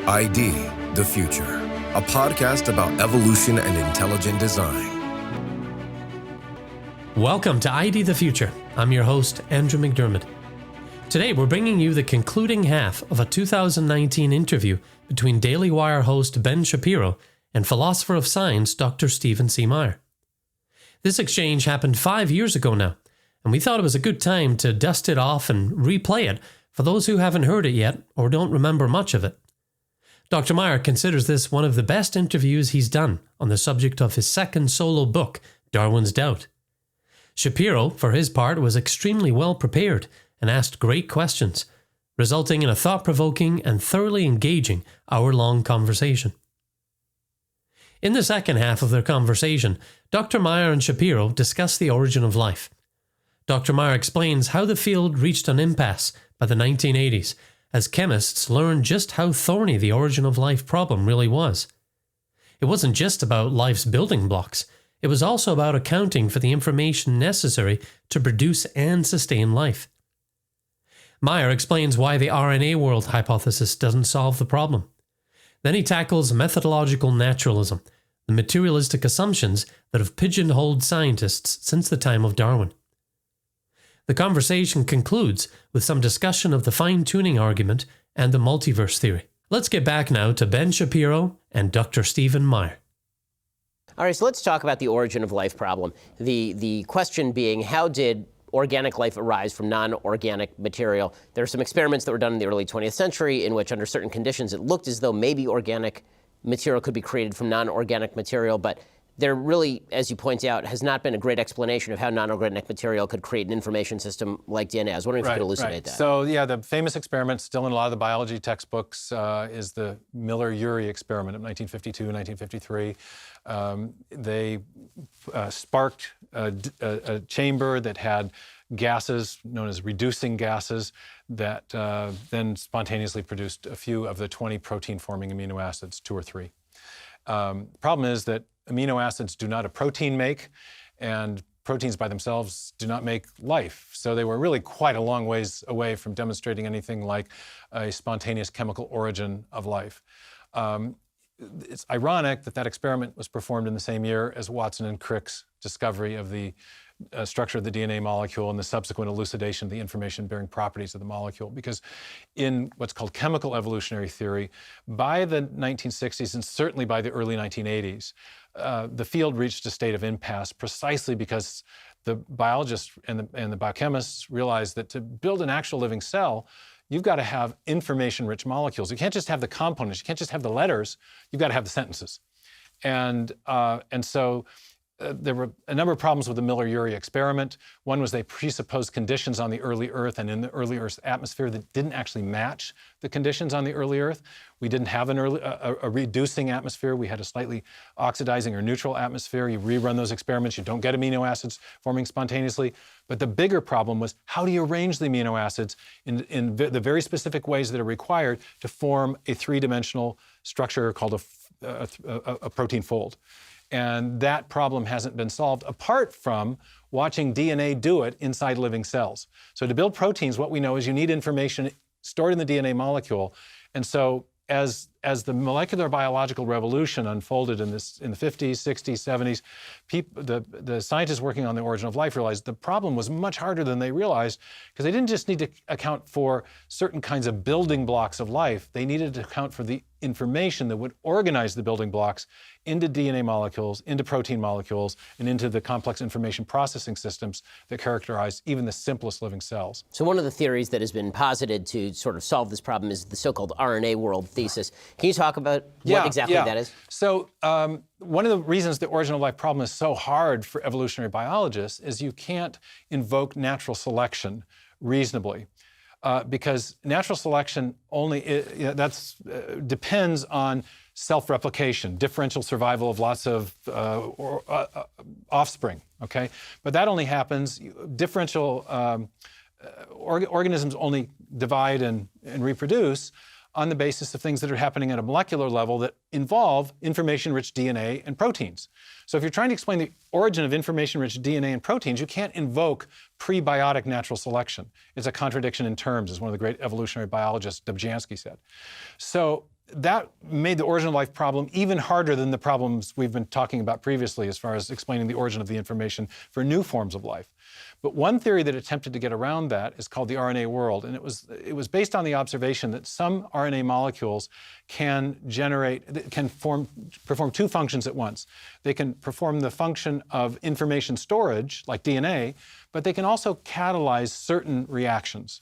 ID the Future, a podcast about evolution and intelligent design. Welcome to ID the Future. I'm your host, Andrew McDermott. Today we're bringing you the concluding half of a 2019 interview between Daily Wire host Ben Shapiro and philosopher of science Dr. Stephen C. Meyer. This exchange happened 5 years ago now, and we thought it was a good time to dust it off and replay it for those who haven't heard it yet or don't remember much of it. Dr. Meyer considers this one of the best interviews he's done on the subject of his second solo book, Darwin's Doubt. Shapiro, for his part, was extremely well prepared and asked great questions, resulting in a thought-provoking and thoroughly engaging hour-long conversation. In the second half of their conversation, Dr. Meyer and Shapiro discuss the origin of life. Dr. Meyer explains how the field reached an impasse by the 1980s as chemists learned just how thorny the origin of life problem really was. It wasn't just about life's building blocks, it was also about accounting for the information necessary to produce and sustain life. Meyer explains why the RNA World hypothesis doesn't solve the problem. Then he tackles methodological naturalism, the materialistic assumptions that have pigeonholed scientists since the time of Darwin. The conversation concludes with some discussion of the fine-tuning argument and the multiverse theory. Let's get back now to Ben Shapiro and Dr. Stephen Meyer. All right, so let's talk about the origin of life problem. The question being, how did organic life arise from non-organic material? There are some experiments that were done in the early 20th century in which, under certain conditions, it looked as though maybe organic material could be created from non-organic material, but there really, as you point out, has not been a great explanation of how non-organic material could create an information system like DNA. I was wondering if you could elucidate that. So, yeah, the famous experiment still in a lot of the biology textbooks is the Miller URI Experiment of 1952 and 1953. They sparked a chamber that had gases known as reducing gases that then spontaneously produced a few of the 20 protein-forming amino acids, 2 or 3. The problem is that amino acids do not a protein make, and proteins by themselves do not make life. So they were really quite a long ways away from demonstrating anything like a spontaneous chemical origin of life. It's ironic that that experiment was performed in the same year as Watson and Crick's discovery of the structure of the DNA molecule and the subsequent elucidation of the information-bearing properties of the molecule. Because in what's called chemical evolutionary theory, by the 1960s and certainly by the early 1980s, the field reached a state of impasse precisely because the biologists and the biochemists realized that to build an actual living cell, you've got to have information-rich molecules. You can't just have the components. You can't just have the letters. You've got to have the sentences. And so there were a number of problems with the Miller URI experiment. One was they presupposed conditions on the early Earth and in the early Earth's atmosphere that didn't actually match the conditions on the early Earth. We didn't have a reducing atmosphere. We had a slightly oxidizing or neutral atmosphere. You rerun those experiments, you don't get amino acids forming spontaneously. But the bigger problem was, how do you arrange the amino acids in the very specific ways that are required to form a three-dimensional structure called a protein fold? And that problem hasn't been solved apart from watching DNA do it inside living cells. So to build proteins, what we know is you need information stored in the DNA molecule. And so as the molecular biological revolution unfolded in the 50s, 60s, 70s, the scientists working on the origin of life realized the problem was much harder than they realized, because they didn't just need to account for certain kinds of building blocks of life. They needed to account for the information that would organize the building blocks into DNA molecules, into protein molecules, and into the complex information processing systems that characterize even the simplest living cells. So one of the theories that has been posited to sort of solve this problem is the so-called RNA World Thesis. Can you talk about what exactly that is? So one of the reasons the origin of life problem is so hard for evolutionary biologists is you can't invoke natural selection reasonably. Because natural selection only depends on self-replication, differential survival of lots of offspring, okay? But that only happens, differential organisms only divide and reproduce on the basis of things that are happening at a molecular level that involve information-rich DNA and proteins. So if you're trying to explain the origin of information-rich DNA and proteins, you can't invoke prebiotic natural selection. It's a contradiction in terms, as one of the great evolutionary biologists, Dobzhansky, said. So that made the origin of life problem even harder than the problems we've been talking about previously as far as explaining the origin of the information for new forms of life. But one theory that attempted to get around that is called the RNA world, and it was based on the observation that some RNA molecules can perform two functions at once. They can perform the function of information storage, like DNA, but they can also catalyze certain reactions,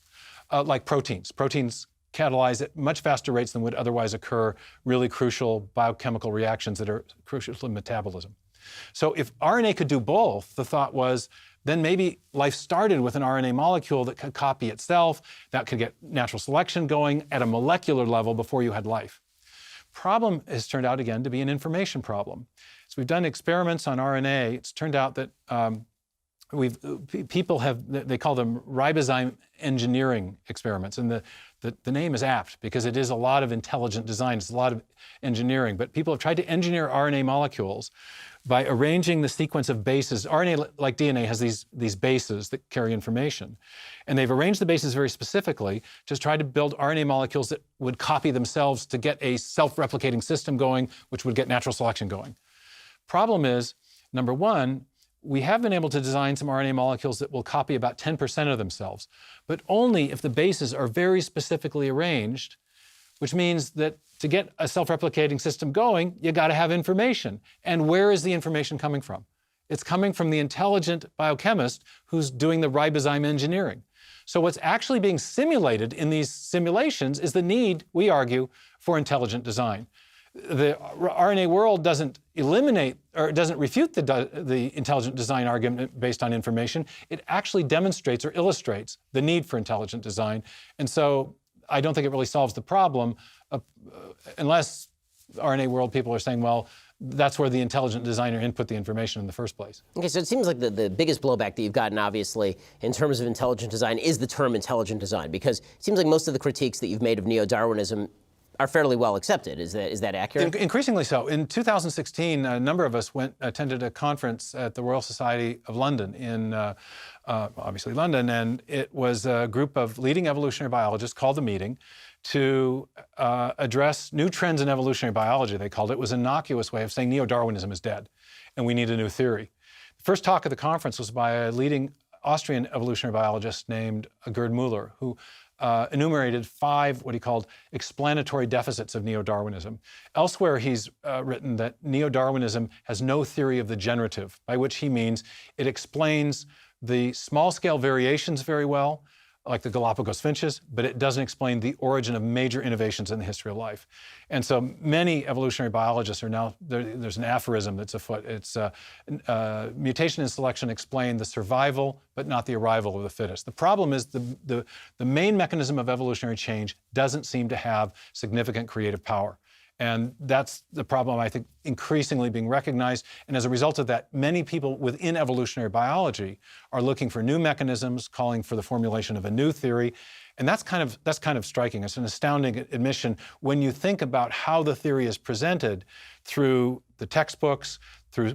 like proteins. Proteins catalyze at much faster rates than would otherwise occur really crucial biochemical reactions that are crucial to metabolism. So if RNA could do both, the thought was, then maybe life started with an RNA molecule that could copy itself, that could get natural selection going at a molecular level before you had life. Problem has turned out again to be an information problem. So we've done experiments on RNA. It's turned out that people have, they call them ribozyme engineering experiments. And the name is apt because it is a lot of intelligent design. It's a lot of engineering. But people have tried to engineer RNA molecules by arranging the sequence of bases. RNA, like DNA, has these bases that carry information. And they've arranged the bases very specifically to try to build RNA molecules that would copy themselves to get a self-replicating system going, which would get natural selection going. Problem is, number one, we have been able to design some RNA molecules that will copy about 10% of themselves, but only if the bases are very specifically arranged, which means that to get a self-replicating system going, you got to have information. And where is the information coming from? It's coming from the intelligent biochemist who's doing the ribozyme engineering. So what's actually being simulated in these simulations is the need, we argue, for intelligent design. The RNA world doesn't eliminate or doesn't refute the intelligent design argument based on information. It actually demonstrates or illustrates the need for intelligent design. And so I don't think it really solves the problem unless RNA world people are saying, well, that's where the intelligent designer input the information in the first place. Okay, so it seems like the biggest blowback that you've gotten, obviously, in terms of intelligent design is the term intelligent design, because it seems like most of the critiques that you've made of neo-Darwinism are fairly well accepted. Is that accurate? Increasingly so. In 2016, a number of us attended a conference at the Royal Society of London in, obviously London, and it was a group of leading evolutionary biologists called the meeting to address new trends in evolutionary biology, they called it. It was an innocuous way of saying neo-Darwinism is dead, and we need a new theory. The first talk at the conference was by a leading Austrian evolutionary biologist named Gerd Müller, who enumerated 5 what he called explanatory deficits of neo-Darwinism. Elsewhere, he's written that neo-Darwinism has no theory of the generative, by which he means it explains the small-scale variations very well, like the Galapagos finches, but it doesn't explain the origin of major innovations in the history of life. And so many evolutionary biologists are now, there's an aphorism that's afoot. It's mutation and selection explain the survival, but not the arrival of the fittest. The problem is the main mechanism of evolutionary change doesn't seem to have significant creative power. And that's the problem, I think, increasingly being recognized. And as a result of that, many people within evolutionary biology are looking for new mechanisms, calling for the formulation of a new theory. And that's kind of striking. It's an astounding admission when you think about how the theory is presented through the textbooks,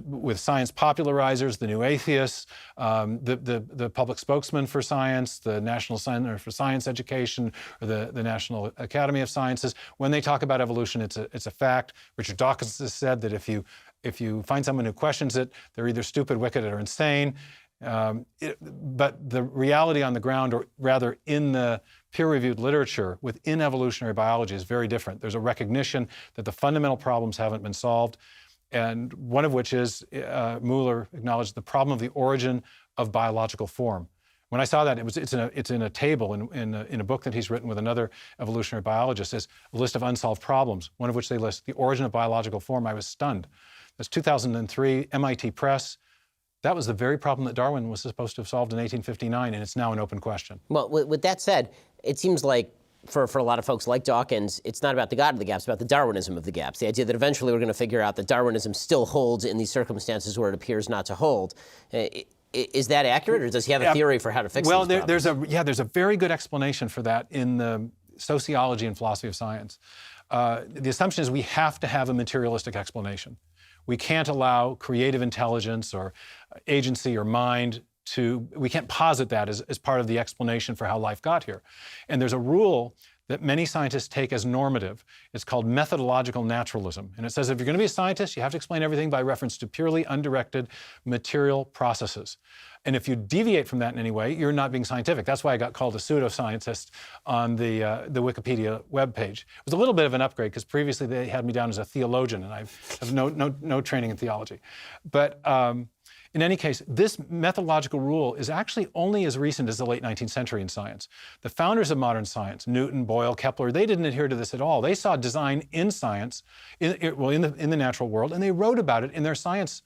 with science popularizers, the new atheists, the public spokesman for science, the National Center for Science Education, or the National Academy of Sciences. When they talk about evolution, it's a fact. Richard Dawkins has said that if you find someone who questions it, they're either stupid, wicked, or insane. But the reality on the ground, or rather in the peer-reviewed literature within evolutionary biology, is very different. There's a recognition that the fundamental problems haven't been solved, and one of which is, Müller acknowledged, the problem of the origin of biological form. When I saw that, it's in a table in a book that he's written with another evolutionary biologist, as a list of unsolved problems, one of which they list the origin of biological form. I was stunned. That's 2003, MIT Press. That was the very problem that Darwin was supposed to have solved in 1859, and it's now an open question. Well, with that said, it seems like for a lot of folks like Dawkins, it's not about the God of the gaps, it's about the Darwinism of the gaps. The idea that eventually we're going to figure out that Darwinism still holds in these circumstances where it appears not to hold. Is that accurate, or does he have a theory for how to fix these problems? There's a very good explanation for that in the sociology and philosophy of science. The assumption is we have to have a materialistic explanation. We can't allow creative intelligence or agency or mind we can't posit that as part of the explanation for how life got here. And there's a rule that many scientists take as normative. It's called methodological naturalism. And it says if you're going to be a scientist, you have to explain everything by reference to purely undirected material processes. And if you deviate from that in any way, you're not being scientific. That's why I got called a pseudoscientist on the Wikipedia webpage. It was a little bit of an upgrade because previously they had me down as a theologian, and I have no training in theology. But in any case, this methodological rule is actually only as recent as the late 19th century in science. The founders of modern science, Newton, Boyle, Kepler, they didn't adhere to this at all. They saw design in science, in the natural world, and they wrote about it in their science,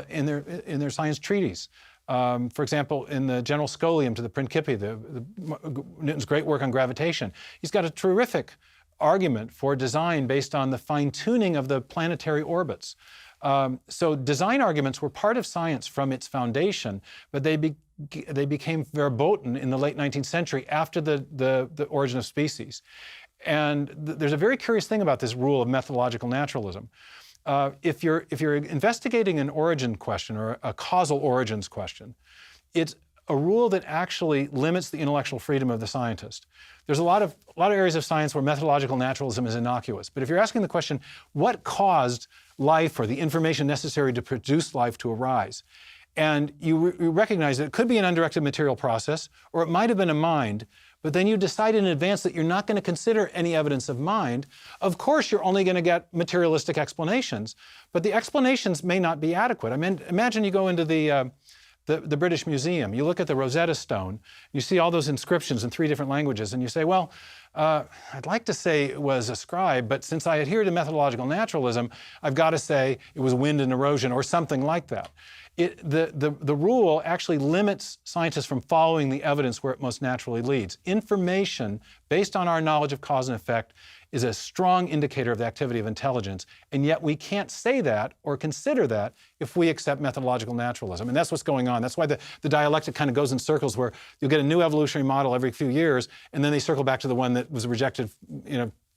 in their science treatise. For example, in the General Scholium to the Principia, Newton's great work on gravitation, he's got a terrific argument for design based on the fine-tuning of the planetary orbits. So design arguments were part of science from its foundation, but they became verboten in the late 19th century after the origin of species. And there's a very curious thing about this rule of methodological naturalism. If you're investigating an origin question or a causal origins question, it's a rule that actually limits the intellectual freedom of the scientist. There's a lot of areas of science where methodological naturalism is innocuous. But if you're asking the question, what caused life or the information necessary to produce life to arise? And you recognize that it could be an undirected material process, or it might have been a mind, but then you decide in advance that you're not going to consider any evidence of mind. Of course, you're only going to get materialistic explanations, but the explanations may not be adequate. I mean, imagine you go into the British Museum, you look at the Rosetta Stone, you see all those inscriptions in 3 different languages, and you say, well, I'd like to say it was a scribe, but since I adhere to methodological naturalism, I've got to say it was wind and erosion or something like that. The rule actually limits scientists from following the evidence where it most naturally leads. Information based on our knowledge of cause and effect is a strong indicator of the activity of intelligence, and yet we can't say that or consider that if we accept methodological naturalism. And that's what's going on. That's why the dialectic kind of goes in circles where you'll get a new evolutionary model every few years, and then they circle back to the one that was rejected,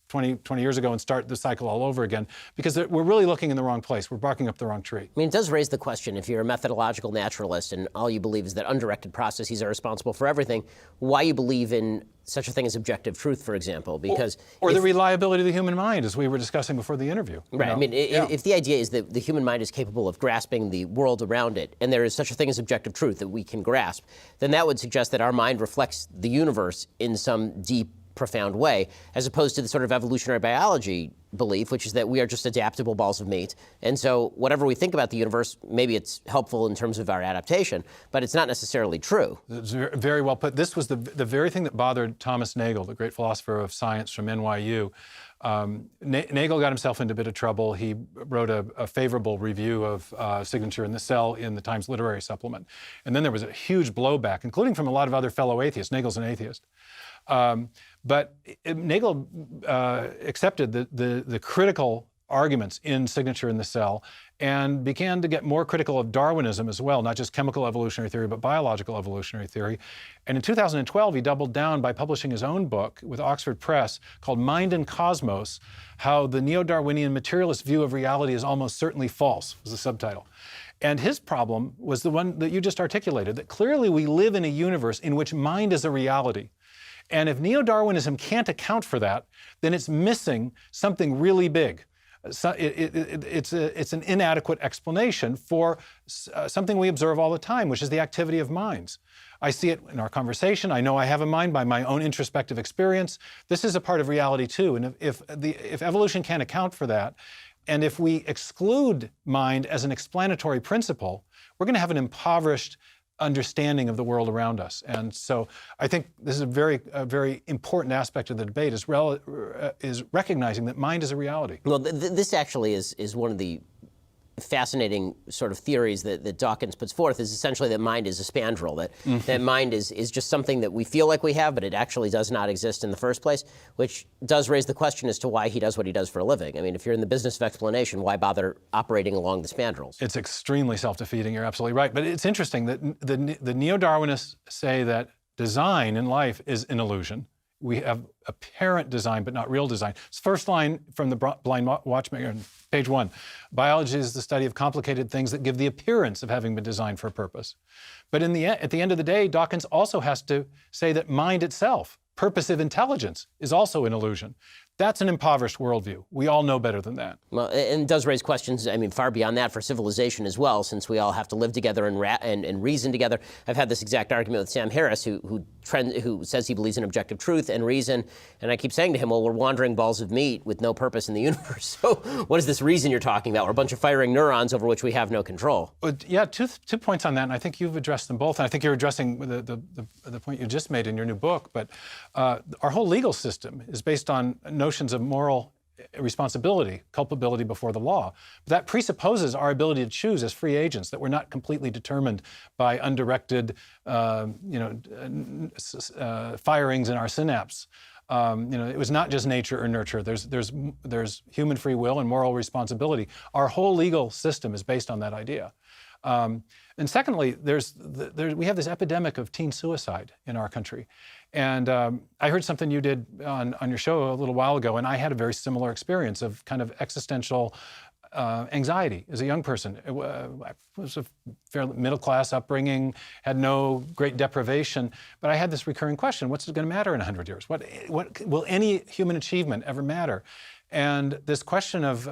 20 years ago and start the cycle all over again, because we're really looking in the wrong place. We're barking up the wrong tree. I mean, it does raise the question, if you're a methodological naturalist and all you believe is that undirected processes are responsible for everything, why you believe in such a thing as objective truth, for example, because... Or the reliability of the human mind, as we were discussing before the interview. Right. I mean, if the idea is that the human mind is capable of grasping the world around it, and there is such a thing as objective truth that we can grasp, then that would suggest that our mind reflects the universe in some deep, profound way, as opposed to the sort of evolutionary biology belief, which is that we are just adaptable balls of meat. And so whatever we think about the universe, maybe it's helpful in terms of our adaptation, but it's not necessarily true. It's very well put. This was the very thing that bothered Thomas Nagel, the great philosopher of science from NYU. Nagel got himself into a bit of trouble. He wrote a favorable review of Signature in the Cell in the Times Literary Supplement. And then there was a huge blowback, including from a lot of other fellow atheists. Nagel's an atheist. But Nagel accepted the critical arguments in Signature in the Cell and began to get more critical of Darwinism as well, not just chemical evolutionary theory, but biological evolutionary theory. And in 2012, he doubled down by publishing his own book with Oxford Press called Mind and Cosmos, How the Neo-Darwinian Materialist View of Reality is Almost Certainly False, was the subtitle. And his problem was the one that you just articulated, that clearly we live in a universe in which mind is a reality. And if neo-Darwinism can't account for that, then it's missing something really big. So it's an inadequate explanation for something we observe all the time, which is the activity of minds. I see it in our conversation. I know I have a mind by my own introspective experience. This is a part of reality too. And if evolution can't account for that, and if we exclude mind as an explanatory principle, we're going to have an impoverished understanding of the world around us. And so I think this is a very important aspect of the debate is recognizing that mind is a reality. Well, this actually is one of the fascinating sort of theories that Dawkins puts forth, is essentially that mind is a spandrel, that mind is just something that we feel like we have, but it actually does not exist in the first place, which does raise the question as to why he does what he does for a living. I mean, if you're in the business of explanation, why bother operating along the spandrels? It's extremely self-defeating, you're absolutely right. But it's interesting that the neo-Darwinists say that design in life is an illusion. We have apparent design, but not real design. It's first line from the Blind Watchmaker, page 1. Biology is the study of complicated things that give the appearance of having been designed for a purpose. But at the end of the day, Dawkins also has to say that mind itself purposive intelligence is also an illusion. That's an impoverished worldview. We all know better than that. Well, and it does raise questions, I mean, far beyond that for civilization as well, since we all have to live together and reason together. I've had this exact argument with Sam Harris, who says he believes in objective truth and reason, and I keep saying to him, well, we're wandering balls of meat with no purpose in the universe. So what is this reason you're talking about? We're a bunch of firing neurons over which we have no control. Yeah, two points on that, and I think you've addressed them both, and I think you're addressing the point you just made in your new book. But our whole legal system is based on notions of moral responsibility, culpability before the law. But that presupposes our ability to choose as free agents, that we're not completely determined by undirected firings in our synapse. It was not just nature or nurture. There's human free will and moral responsibility. Our whole legal system is based on that idea. And secondly, we have this epidemic of teen suicide in our country. And I heard something you did on your show a little while ago, and I had a very similar experience of kind of existential anxiety as a young person. I was a fairly middle-class upbringing, had no great deprivation, but I had this recurring question: what's going to matter in 100 years? What will any human achievement ever matter? And this question of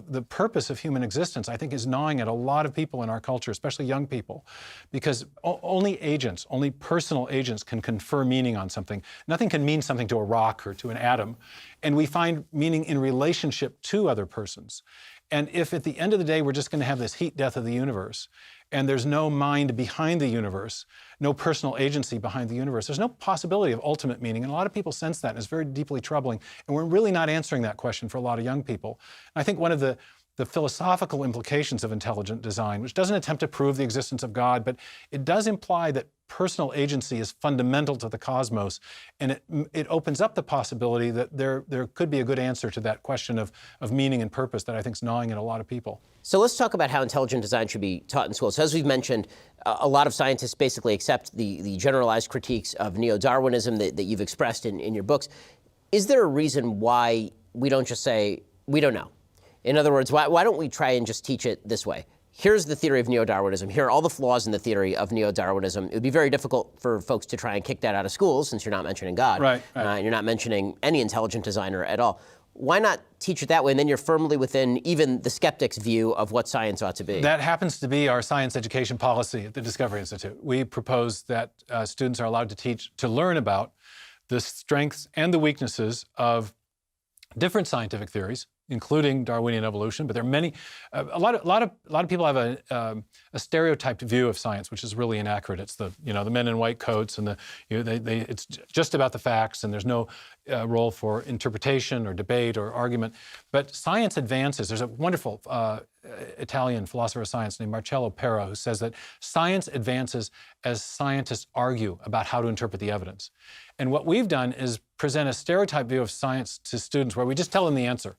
the purpose of human existence, I think, is gnawing at a lot of people in our culture, especially young people, because only personal agents can confer meaning on something. Nothing can mean something to a rock or to an atom. And we find meaning in relationship to other persons. And if at the end of the day we're just going to have this heat death of the universe, and there's no mind behind the universe, no personal agency behind the universe, there's no possibility of ultimate meaning. And a lot of people sense that, and it's very deeply troubling. And we're really not answering that question for a lot of young people. And I think one of the philosophical implications of intelligent design, which doesn't attempt to prove the existence of God, but it does imply that personal agency is fundamental to the cosmos, and it opens up the possibility that there could be a good answer to that question of meaning and purpose that I think is gnawing at a lot of people. So let's talk about how intelligent design should be taught in schools. So as we've mentioned, a lot of scientists basically accept the generalized critiques of neo-Darwinism that you've expressed in your books. Is there a reason why we don't just say, we don't know? In other words, why don't we try and just teach it this way? Here's the theory of neo-Darwinism. Here are all the flaws in the theory of neo-Darwinism. It would be very difficult for folks to try and kick that out of schools, since you're not mentioning God. Right. You're not mentioning any intelligent designer at all. Why not teach it that way, and then you're firmly within even the skeptic's view of what science ought to be? That happens to be our science education policy at the Discovery Institute. We propose that students are allowed to learn about the strengths and the weaknesses of different scientific theories, including Darwinian evolution, but there are many. A lot of people have a stereotyped view of science, which is really inaccurate. It's the men in white coats, and it's just about the facts, and there's no role for interpretation or debate or argument. But science advances. There's a wonderful Italian philosopher of science named Marcello Pera who says that science advances as scientists argue about how to interpret the evidence. And what we've done is present a stereotyped view of science to students where we just tell them the answer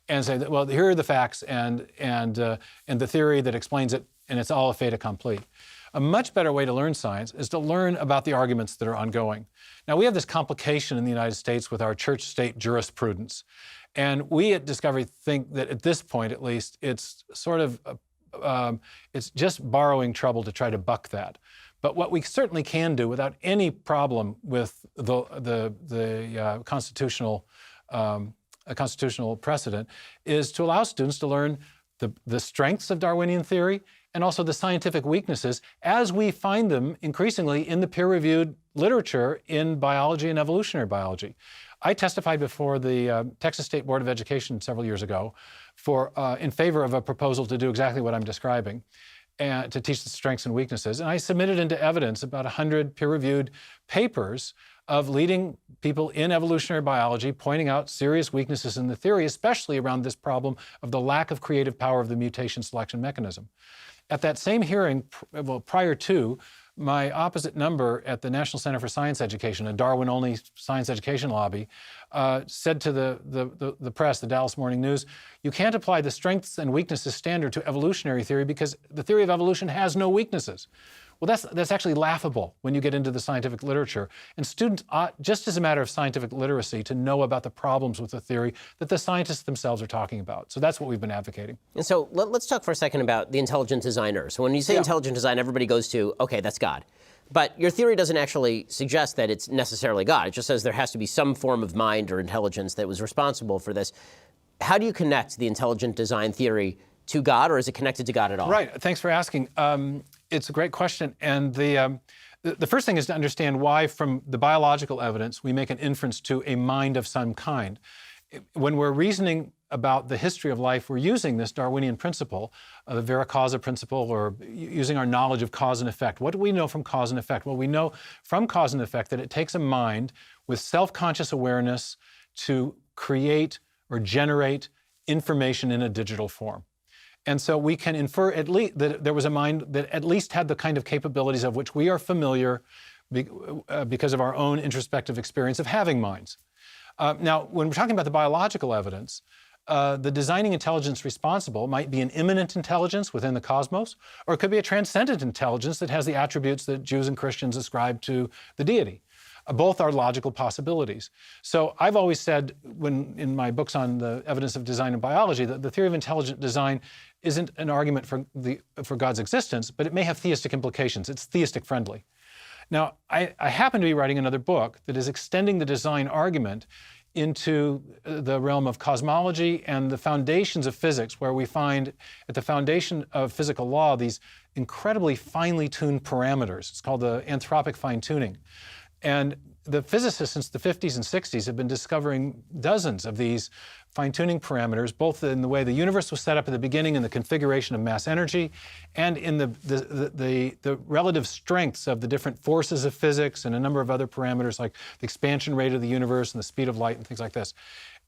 and say that, well, here are the facts and the theory that explains it, and it's all a fait accompli. A much better way to learn science is to learn about the arguments that are ongoing. Now, we have this complication in the United States with our church-state jurisprudence. And we at Discovery think that at this point, at least, it's sort of, it's just borrowing trouble to try to buck that. But what we certainly can do without any problem with the constitutional precedent is to allow students to learn the strengths of Darwinian theory and also the scientific weaknesses as we find them increasingly in the peer-reviewed literature in biology and evolutionary biology. I testified before the Texas State Board of Education several years ago in favor of a proposal to do exactly what I'm describing, and to teach the strengths and weaknesses. And I submitted into evidence about 100 peer-reviewed papers of leading people in evolutionary biology pointing out serious weaknesses in the theory, especially around this problem of the lack of creative power of the mutation selection mechanism. At that same hearing, prior to, my opposite number at the National Center for Science Education, a Darwin-only science education lobby, said to the press, the Dallas Morning News, you can't apply the strengths and weaknesses standard to evolutionary theory because the theory of evolution has no weaknesses. Well, that's actually laughable when you get into the scientific literature. And students ought, just as a matter of scientific literacy, to know about the problems with the theory that the scientists themselves are talking about. So that's what we've been advocating. And so let's talk for a second about the intelligent designer. So when you say intelligent design, everybody goes to, okay, that's God. But your theory doesn't actually suggest that it's necessarily God. It just says there has to be some form of mind or intelligence that was responsible for this. How do you connect the intelligent design theory to God, or is it connected to God at all? Right. Thanks for asking. It's a great question. And the first thing is to understand why, from the biological evidence, we make an inference to a mind of some kind. When we're reasoning about the history of life, we're using this Darwinian principle, the vera causa principle, or using our knowledge of cause and effect. What do we know from cause and effect? Well, we know from cause and effect that it takes a mind with self-conscious awareness to create or generate information in a digital form. And so we can infer at least that there was a mind that at least had the kind of capabilities of which we are familiar because of our own introspective experience of having minds. Now, when we're talking about the biological evidence, the designing intelligence responsible might be an immanent intelligence within the cosmos, or it could be a transcendent intelligence that has the attributes that Jews and Christians ascribe to the deity. Both are logical possibilities. So I've always said, in my books on the evidence of design in biology, that the theory of intelligent design isn't an argument for God's existence, but it may have theistic implications. It's theistic friendly. Now, I happen to be writing another book that is extending the design argument into the realm of cosmology and the foundations of physics, where we find at the foundation of physical law these incredibly finely tuned parameters. It's called the anthropic fine-tuning. And the physicists since the 50s and 60s have been discovering dozens of these fine-tuning parameters, both in the way the universe was set up at the beginning and the configuration of mass energy, and in the relative strengths of the different forces of physics and a number of other parameters like the expansion rate of the universe and the speed of light and things like this.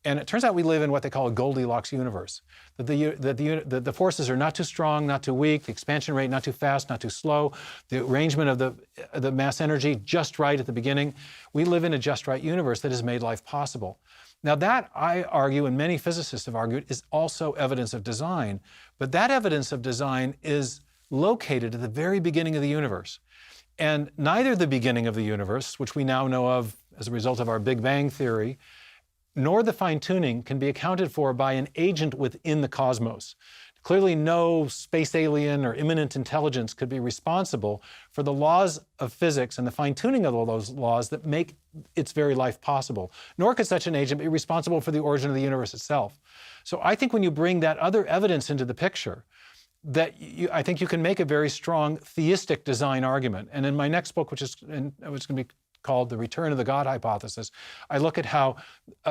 And it turns out we live in what they call a Goldilocks universe, that the forces are not too strong, not too weak, the expansion rate not too fast, not too slow, the arrangement of the mass energy just right at the beginning. We live in a just right universe that has made life possible. Now that, I argue, and many physicists have argued, is also evidence of design. But that evidence of design is located at the very beginning of the universe. And neither the beginning of the universe, which we now know of as a result of our Big Bang theory, nor the fine-tuning can be accounted for by an agent within the cosmos. Clearly, no space alien or immanent intelligence could be responsible for the laws of physics and the fine-tuning of all those laws that make its very life possible. Nor could such an agent be responsible for the origin of the universe itself. So I think when you bring that other evidence into the picture, I think you can make a very strong theistic design argument. And in my next book, which is going to be called The Return of the God Hypothesis, I look at how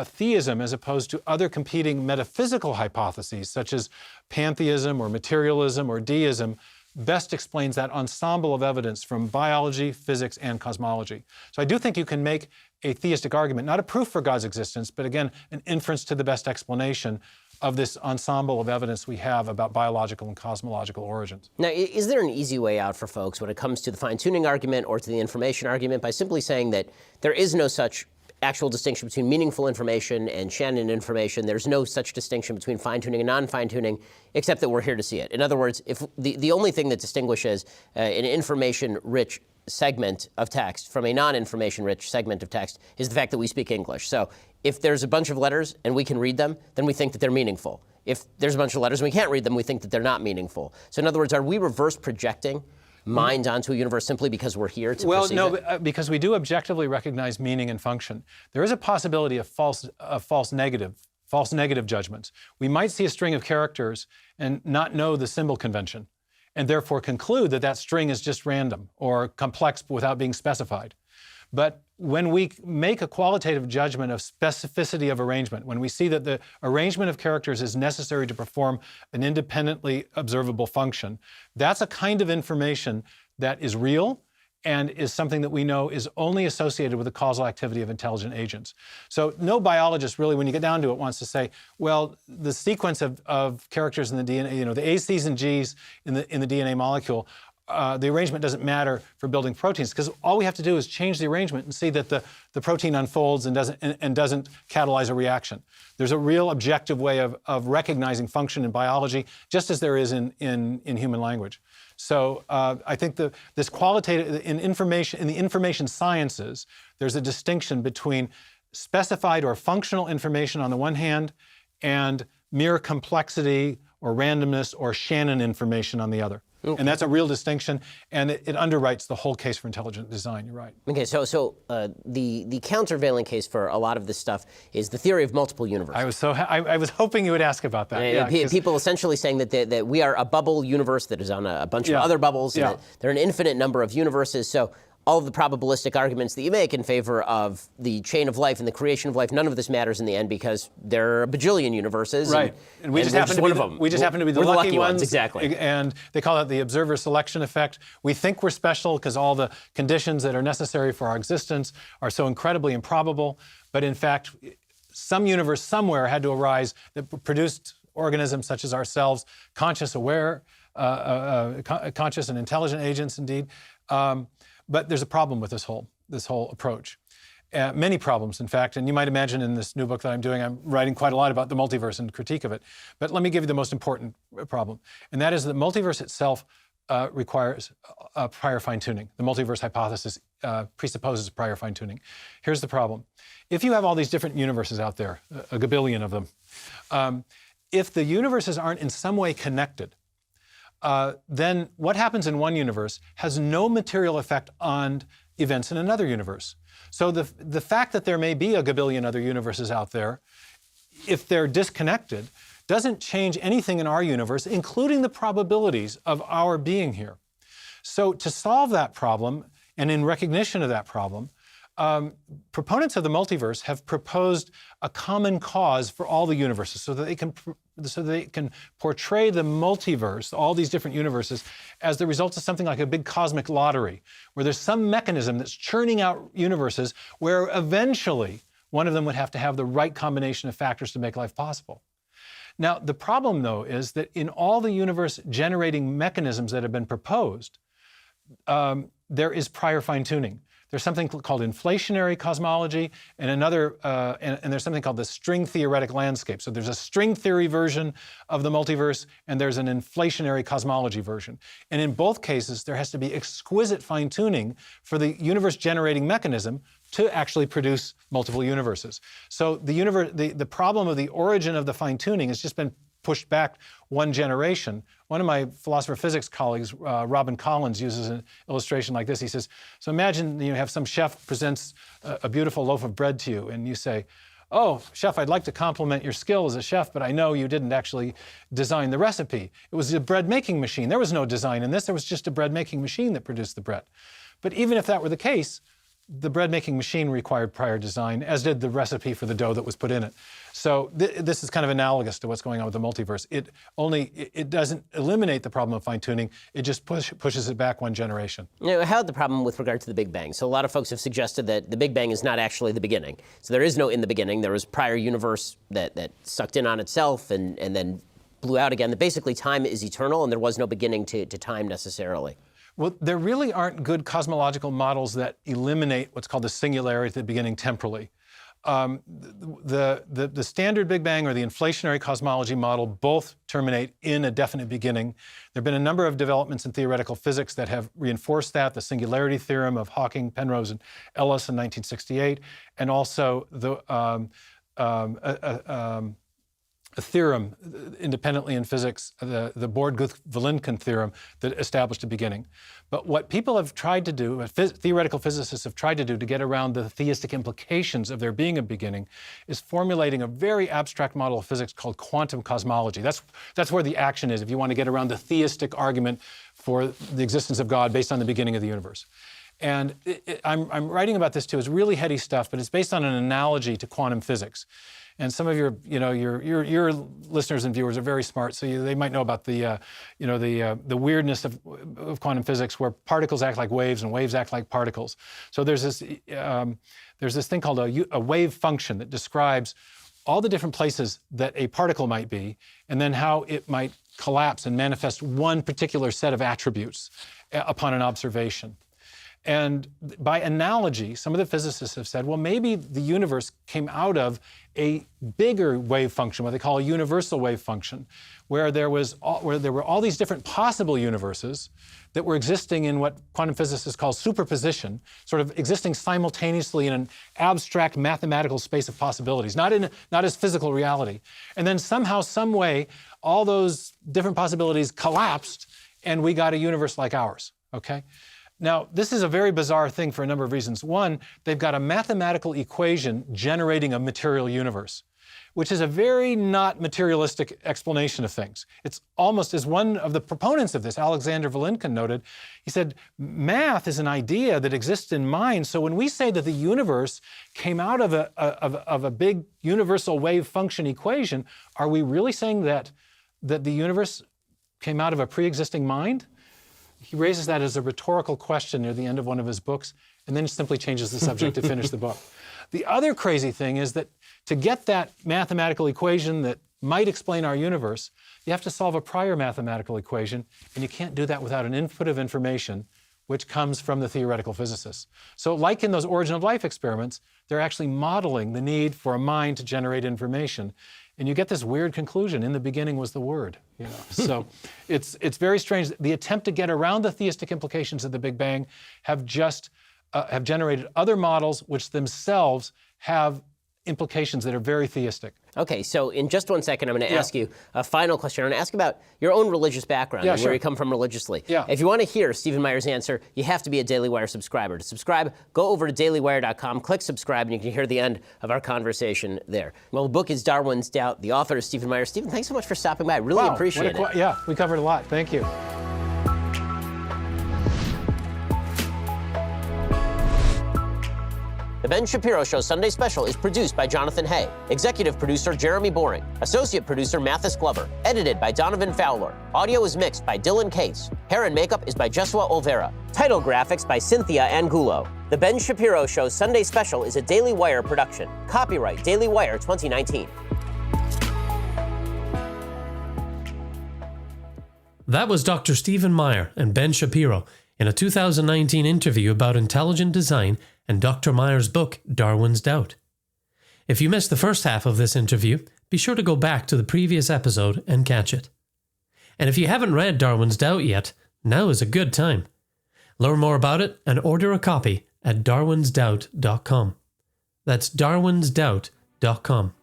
theism, as opposed to other competing metaphysical hypotheses, such as pantheism or materialism or deism, best explains that ensemble of evidence from biology, physics, and cosmology. So I do think you can make a theistic argument, not a proof for God's existence, but again, an inference to the best explanation of this ensemble of evidence we have about biological and cosmological origins. Now, is there an easy way out for folks when it comes to the fine-tuning argument or to the information argument by simply saying that there is no such actual distinction between meaningful information and Shannon information? There's no such distinction between fine-tuning and non-fine-tuning, except that we're here to see it. In other words, if the only thing that distinguishes an information-rich segment of text from a non-information-rich segment of text is the fact that we speak English. So if there's a bunch of letters and we can read them, then we think that they're meaningful. If there's a bunch of letters and we can't read them, we think that they're not meaningful. So in other words, are we reverse projecting mind onto a universe simply because we're here to perceive it? Well, no, because we do objectively recognize meaning and function. There is a possibility of false negative judgments. We might see a string of characters and not know the symbol convention, and therefore conclude that that string is just random or complex without being specified. But when we make a qualitative judgment of specificity of arrangement, when we see that the arrangement of characters is necessary to perform an independently observable function, that's a kind of information that is real and is something that we know is only associated with the causal activity of intelligent agents. So no biologist really, when you get down to it, wants to say, well, the sequence of characters in the DNA, the A's, C's, and G's in the DNA molecule, the arrangement doesn't matter for building proteins, because all we have to do is change the arrangement and see that the protein unfolds and doesn't catalyze a reaction. There's a real objective way of recognizing function in biology, just as there is in human language. So I think this qualitative in the information sciences, there's a distinction between specified or functional information on the one hand and mere complexity or randomness or Shannon information on the other. And that's a real distinction, and it underwrites the whole case for intelligent design. You're right. Okay, so the countervailing case for a lot of this stuff is the theory of multiple universes. I was hoping you would ask about that. People essentially saying that we are a bubble universe that is on a bunch of other bubbles, and that there are an infinite number of universes. So all of the probabilistic arguments that you make in favor of the chain of life and the creation of life, none of this matters in the end because there are a bajillion universes. Right. And we just happen to be one of them. We just happen to be the lucky ones. Exactly. And they call it the observer selection effect. We think we're special because all the conditions that are necessary for our existence are so incredibly improbable. But in fact, some universe somewhere had to arise that produced organisms such as ourselves, conscious, aware, conscious and intelligent agents indeed. But there's a problem with this whole approach. Many problems, in fact, and you might imagine in this new book that I'm doing, I'm writing quite a lot about the multiverse and critique of it. But let me give you the most important problem, and that is that multiverse itself requires prior fine-tuning. The multiverse hypothesis presupposes prior fine-tuning. Here's the problem. If you have all these different universes out there, a gabillion of them, if the universes aren't in some way connected, then what happens in one universe has no material effect on events in another universe. So the fact that there may be a gabillion other universes out there, if they're disconnected, doesn't change anything in our universe, including the probabilities of our being here. So to solve that problem, and in recognition of that problem, proponents of the multiverse have proposed a common cause for all the universes so that they can portray the multiverse, all these different universes, as the results of something like a big cosmic lottery, where there's some mechanism that's churning out universes where eventually one of them would have to have the right combination of factors to make life possible. Now, the problem, though, is that in all the universe-generating mechanisms that have been proposed, there is prior fine-tuning. There's something called inflationary cosmology, and and there's something called the string theoretic landscape. So there's a string theory version of the multiverse, and there's an inflationary cosmology version. And in both cases, there has to be exquisite fine-tuning for the universe-generating mechanism to actually produce multiple universes. So the problem of the origin of the fine-tuning has just been pushed back one generation. One of my philosopher physics colleagues, Robin Collins, uses an illustration like this. He says, so imagine you have some chef presents a beautiful loaf of bread to you, and you say, oh, chef, I'd like to compliment your skill as a chef, but I know you didn't actually design the recipe. It was a bread-making machine. There was no design in this. There was just a bread-making machine that produced the bread. But even if that were the case, the bread-making machine required prior design, as did the recipe for the dough that was put in it. So this is kind of analogous to what's going on with the multiverse. It doesn't eliminate the problem of fine-tuning. It just pushes it back one generation. How about the problem with regard to the Big Bang? So a lot of folks have suggested that the Big Bang is not actually the beginning. So there is no in the beginning. There was prior universe that sucked in on itself and then blew out again. That basically time is eternal, and there was no beginning to time necessarily. Well, there really aren't good cosmological models that eliminate what's called the singularity at the beginning temporally. The standard Big Bang or the inflationary cosmology model both terminate in a definite beginning. There have been a number of developments in theoretical physics that have reinforced that, the singularity theorem of Hawking, Penrose, and Ellis in 1968, and also a theorem independently in physics, the Born-Guth-Vilenkin theorem that established a beginning. But what people have tried to do, theoretical physicists have tried to do to get around the theistic implications of there being a beginning, is formulating a very abstract model of physics called quantum cosmology. That's where the action is if you want to get around the theistic argument for the existence of God based on the beginning of the universe. And I'm writing about this too. It's really heady stuff, but it's based on an analogy to quantum physics. And some of your listeners and viewers are very smart, so they might know about the weirdness of quantum physics, where particles act like waves and waves act like particles. So there's this thing called a wave function that describes all the different places that a particle might be, and then how it might collapse and manifest one particular set of attributes upon an observation. And by analogy, some of the physicists have said, well, maybe the universe came out of a bigger wave function, what they call a universal wave function, where there were all these different possible universes that were existing in what quantum physicists call superposition, sort of existing simultaneously in an abstract mathematical space of possibilities, not as physical reality. And then somehow, some way, all those different possibilities collapsed and we got a universe like ours, okay? Now, this is a very bizarre thing for a number of reasons. One, they've got a mathematical equation generating a material universe, which is a very not materialistic explanation of things. It's almost, as one of the proponents of this, Alexander Vilenkin, noted, he said, math is an idea that exists in mind. So when we say that the universe came out of a big universal wave function equation, are we really saying that the universe came out of a pre-existing mind? He raises that as a rhetorical question near the end of one of his books, and then simply changes the subject to finish the book. The other crazy thing is that to get that mathematical equation that might explain our universe, you have to solve a prior mathematical equation, and you can't do that without an input of information which comes from the theoretical physicists. So like in those origin of life experiments, they're actually modeling the need for a mind to generate information. And you get this weird conclusion, in the beginning was the Word. You know? So it's very strange. The attempt to get around the theistic implications of the Big Bang have generated other models which themselves have implications that are very theistic. Okay, so in just 1 second, I'm going to ask you a final question. I'm going to ask about your own religious background and where you come from religiously. If you want to hear Stephen Meyer's answer, you have to be a Daily Wire subscriber. To subscribe, go over to dailywire.com, click subscribe, and you can hear the end of our conversation there. Well, the book is Darwin's Doubt. The author is Stephen Meyer. Stephen, thanks so much for stopping by. I really appreciate it. Yeah, we covered a lot. Thank you. The Ben Shapiro Show Sunday Special is produced by Jonathan Hay, executive producer Jeremy Boring, associate producer Mathis Glover, edited by Donovan Fowler. Audio is mixed by Dylan Case. Hair and makeup is by Jesua Olvera. Title graphics by Cynthia Angulo. The Ben Shapiro Show Sunday Special is a Daily Wire production. Copyright Daily Wire 2019. That was Dr. Stephen Meyer and Ben Shapiro in a 2019 interview about intelligent design and Dr. Meyer's book, Darwin's Doubt. If you missed the first half of this interview, be sure to go back to the previous episode and catch it. And if you haven't read Darwin's Doubt yet, now is a good time. Learn more about it and order a copy at darwinsdoubt.com. That's darwinsdoubt.com.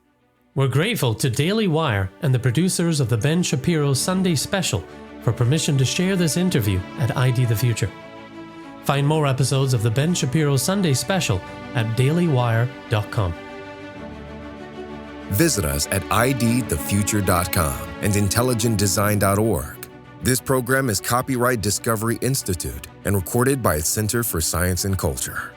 We're grateful to Daily Wire and the producers of the Ben Shapiro Sunday Special for permission to share this interview at ID The Future. Find more episodes of the Ben Shapiro Sunday Special at dailywire.com. Visit us at idthefuture.com and intelligentdesign.org. This program is copyright Discovery Institute and recorded by its Center for Science and Culture.